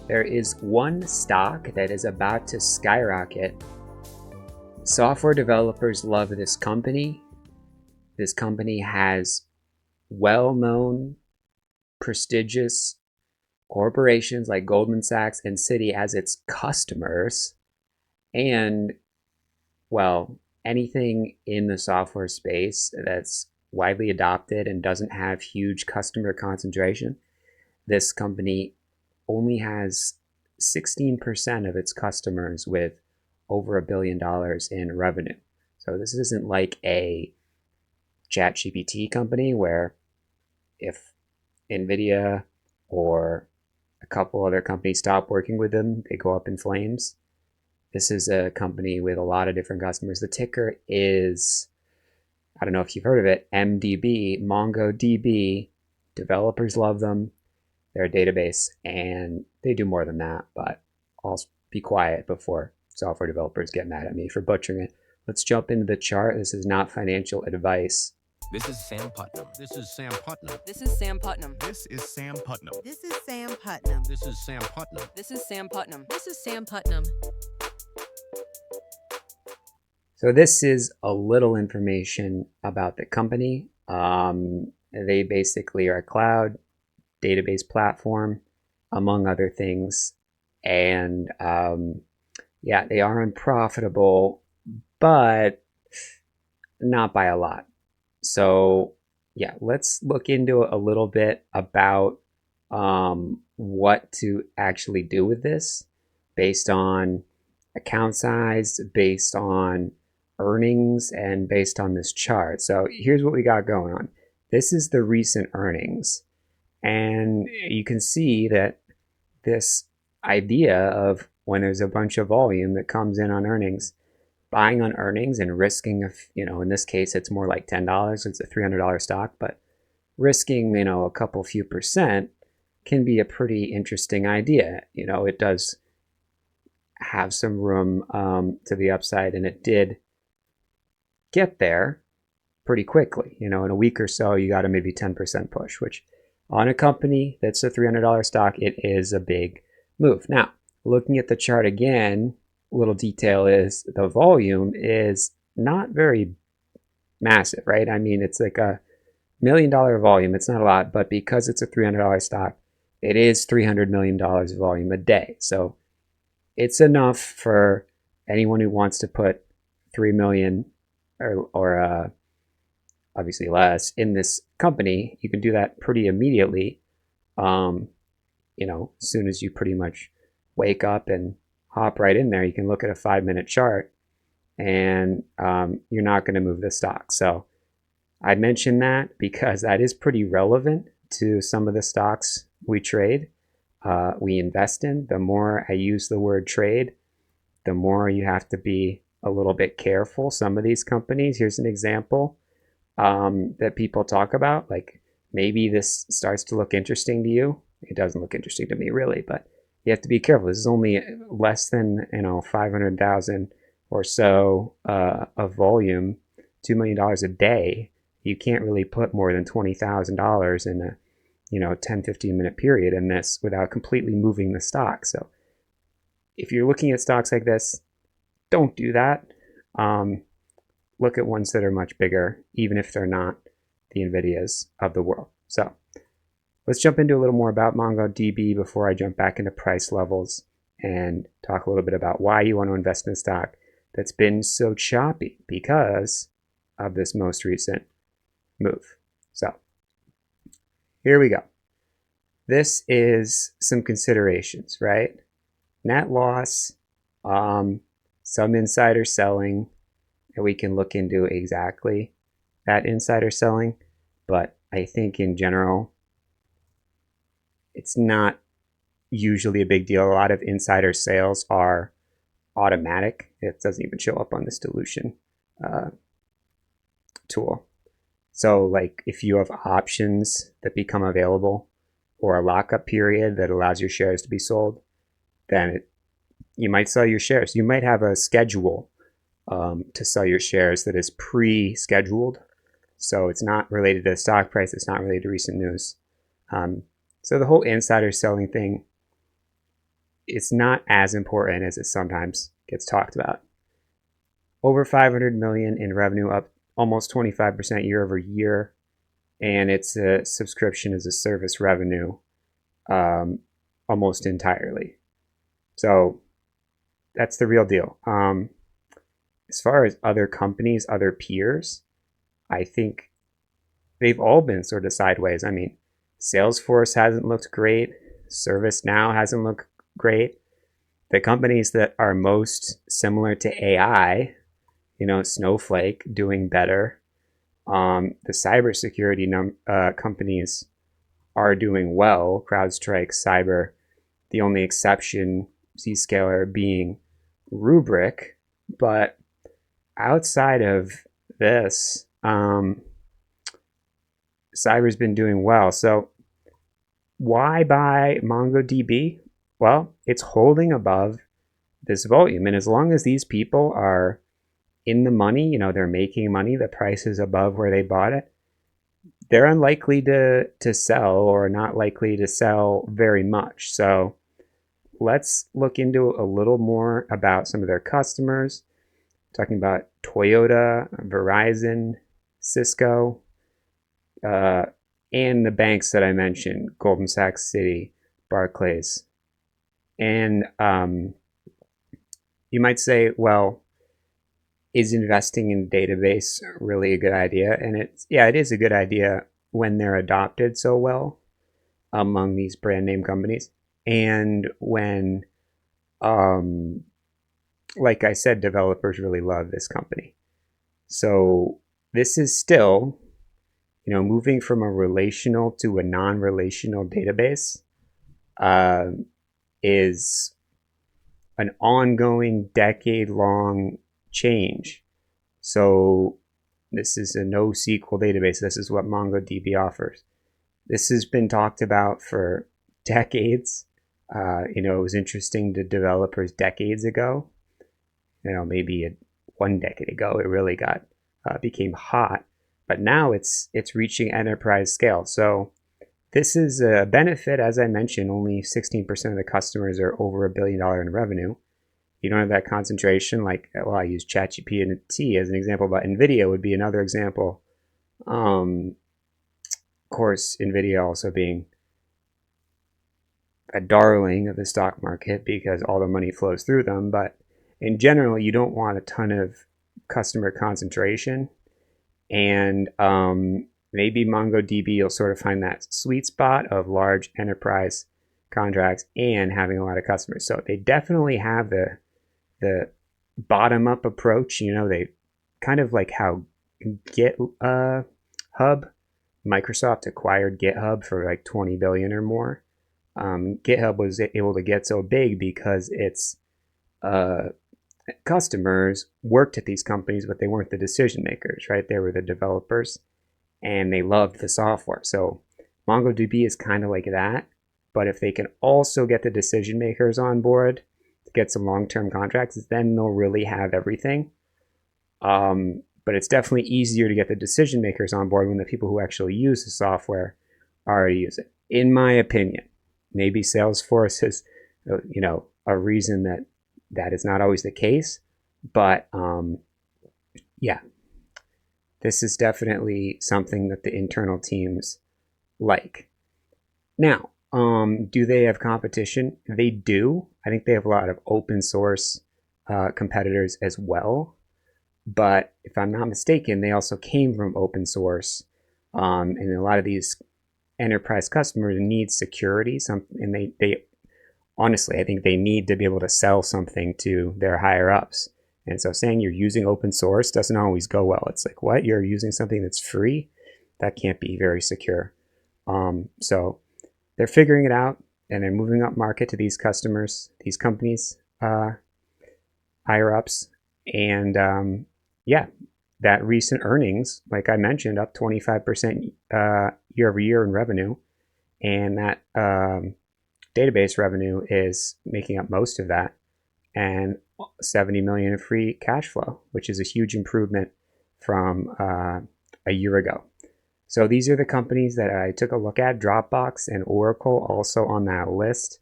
There is one stock that is about to skyrocket. Software developers love this company. This company has well-known, prestigious corporations like Goldman Sachs and Citi as its customers. And, well, anything in the software space that's widely adopted and doesn't have huge customer concentration, this company only has 16% of its customers with over $1 billion in revenue. So this isn't like a ChatGPT company where if NVIDIA or a couple other companies stop working with them, they go up in flames. This is a company with a lot of different customers. The ticker is, I don't know if you've heard of it, MDB, MongoDB. Developers love them. They're a database, and they do more than that, but I'll be quiet before software developers get mad at me for butchering it. Let's jump into the chart. This is not financial advice. This is Sam Putnam. This is Sam Putnam. This is Sam Putnam. This is Sam Putnam. This is Sam Putnam. This is Sam Putnam. This is Sam Putnam. This is Sam Putnam. So this is a little information about the company. They basically are a cloud database platform, among other things. And yeah, they are unprofitable, but not by a lot. So yeah, let's look into a little bit about what to actually do with this based on account size, based on earnings, and based on this chart. So here's what we got going on. This is the recent earnings. And you can see that this idea of when there's a bunch of volume that comes in on earnings, buying on earnings and risking, in this case, it's more like $10. It's a $300 stock, but risking, a couple few percent can be a pretty interesting idea. It does have some room to the upside, and it did get there pretty quickly. In a week or so, you got a maybe 10% push, which on a company that's a $300 stock, it is a big move. Now, looking at the chart again, little detail is the volume is not very massive, right? I mean, it's like $1 million volume. It's not a lot, but because it's a $300 stock, it is $300 million of volume a day. So it's enough for anyone who wants to put 3 million or obviously less in this company. You can do that pretty immediately. As soon as you pretty much wake up and hop right in there, you can look at a 5-minute chart and you're not going to move the stock. So I mentioned that because that is pretty relevant to some of the stocks we trade, we invest in. The more I use the word trade, the more you have to be a little bit careful. Some of these companies, here's an example that people talk about, like maybe this starts to look interesting to you. It doesn't look interesting to me really, but you have to be careful. This is only less than 500,000 or so of volume, $2 million a day. You can't really put more than $20,000 in a 10-15 minute period in this without completely moving the stock. So if you're looking at stocks like this, don't do that. Look at ones that are much bigger, even if they're not the NVIDIAs of the world. So let's jump into a little more about MongoDB before I jump back into price levels and talk a little bit about why you want to invest in a stock that's been so choppy because of this most recent move. So here we go. This is some considerations, right? Net loss, some insider selling, and we can look into exactly that insider selling. But I think in general, it's not usually a big deal. A lot of insider sales are automatic. It doesn't even show up on this dilution tool. So like if you have options that become available or a lockup period that allows your shares to be sold, then you might sell your shares. You might have a schedule to sell your shares that is pre-scheduled. So it's not related to the stock price. It's not related to recent news. So the whole insider selling thing, it's not as important as it sometimes gets talked about. Over 500 million in revenue, up almost 25% year over year, and it's a subscription as a service revenue almost entirely. So that's the real deal. As far as other companies, other peers, I think they've all been sort of sideways. I mean, Salesforce hasn't looked great. ServiceNow hasn't looked great. The companies that are most similar to AI, Snowflake doing better. The cybersecurity companies are doing well. CrowdStrike, Cyber, the only exception, Zscaler being Rubrik. But outside of this, Cyber's been doing well. So why buy MongoDB? Well, it's holding above this volume. And as long as these people are in the money, they're making money, the price is above where they bought it, they're unlikely to sell, or not likely to sell very much. So let's look into a little more about some of their customers. Talking about Toyota, Verizon, Cisco, and the banks that I mentioned, Goldman Sachs, Citi, Barclays. And you might say, well, is investing in database really a good idea? And it is a good idea when they're adopted so well among these brand name companies. And when, like I said, developers really love this company. So this is still, moving from a relational to a non-relational database is an ongoing decade-long change. So this is a NoSQL database. This is what MongoDB offers. This has been talked about for decades. It was interesting to developers decades ago. Maybe 1 decade ago, it really became hot. But now it's reaching enterprise scale. So this is a benefit. As I mentioned, only 16% of the customers are over $1 billion in revenue. You don't have that concentration. Like, well, I use ChatGPT as an example, but NVIDIA would be another example. Of course, NVIDIA also being a darling of the stock market because all the money flows through them. But in general, you don't want a ton of customer concentration. And maybe MongoDB, you'll sort of find that sweet spot of large enterprise contracts and having a lot of customers. So they definitely have the bottom-up approach. They kind of like how GitHub, Microsoft acquired GitHub for like 20 billion or more. GitHub was able to get so big because its customers worked at these companies, but they weren't the decision makers, right? They were the developers, and they loved the software. So MongoDB is kind of like that. But if they can also get the decision makers on board to get some long-term contracts, then they'll really have everything. But it's definitely easier to get the decision makers on board when the people who actually use the software already use it. In my opinion, maybe Salesforce is, a reason that is not always the case. But this is definitely something that the internal teams like. Now, do they have competition? They do. I think they have a lot of open source competitors as well. But if I'm not mistaken, they also came from open source. And a lot of these enterprise customers need security. And they honestly, I think they need to be able to sell something to their higher ups. And so saying you're using open source doesn't always go well. It's like, what? You're using something that's free? That can't be very secure. So they're figuring it out, and they're moving up market to these customers, these companies, higher ups. And that recent earnings, like I mentioned, up 25% year over year in revenue. And that database revenue is making up most of that, and 70 million in free cash flow, which is a huge improvement from a year ago. So these are the companies that I took a look at. Dropbox and Oracle also on that list.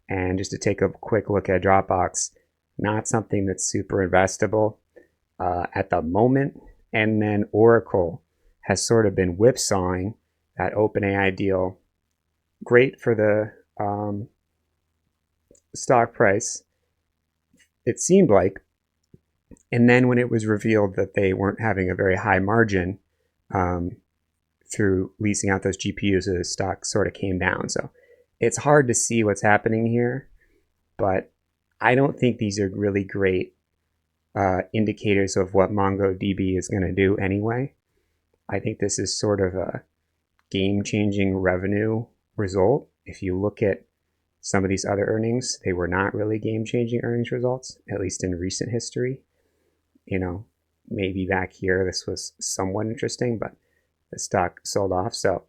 And just to take a quick look at Dropbox, not something that's super investable at the moment. And then Oracle has sort of been whipsawing that OpenAI deal. Great for the stock price, it seemed like. And then when it was revealed that they weren't having a very high margin through leasing out those GPUs, the stock sort of came down. So it's hard to see what's happening here, but I don't think these are really great indicators of what MongoDB is going to do anyway. I think this is sort of a game-changing revenue result. If you look at some of these other earnings, they were not really game-changing earnings results, at least in recent history. You know, maybe back here this was somewhat interesting, but the stock sold off. So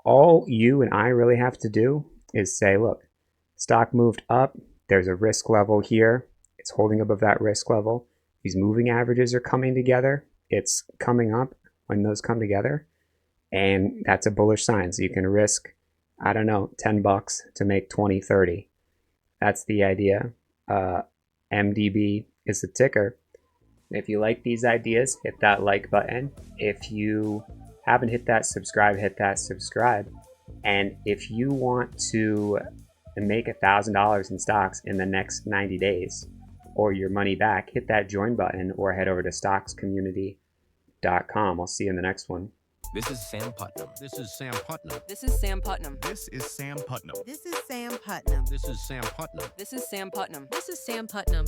all you and I really have to do is say, look, stock moved up. There's a risk level here. It's holding above that risk level. These moving averages are coming together. It's coming up when those come together. And that's a bullish sign. So you can risk, I don't know, $10 to make 20, 30. That's the idea. MDB is the ticker. If you like these ideas, hit that like button. If you haven't hit that subscribe, hit that subscribe. And if you want to make $1,000 in stocks in the next 90 days or your money back, hit that join button or head over to stockscommunity.com. I'll see you in the next one. This is Sam Putnam. This is Sam Putnam. This is Sam Putnam. This is Sam Putnam. This is Sam Putnam. This is Sam Putnam. This is Sam Putnam. This is Sam Putnam.